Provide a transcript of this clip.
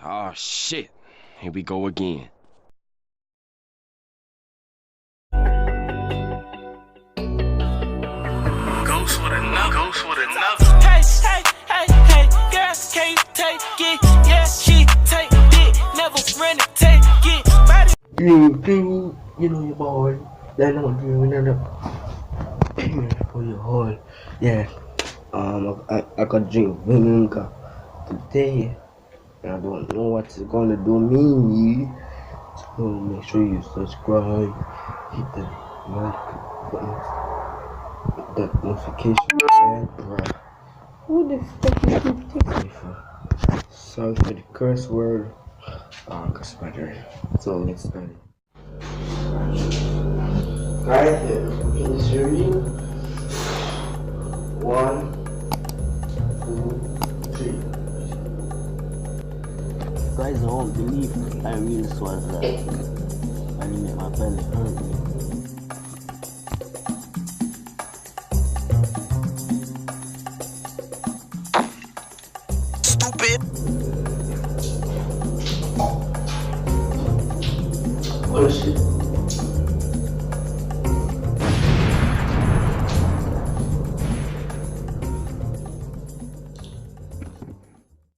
Oh shit. Here we go again. Ghost with another. Hey, hey, hey, hey, girl, can you take it? Yeah, she take it, never run it, take it. Body. You know your boy. They know what you're doing. For your whole, yeah. I could drink Vingear today. I don't know what it's gonna do me. So make sure you subscribe, hit the like button, that notification bell, bruh. Who the fuck is you text me for? Sorry for the curse word. Cause better. So let's start it. Alright, here's your review. 1, 2, 3. Guys, I won't believe I really swallowed that. I really make my belly hurt me. Stupid. Bullshit.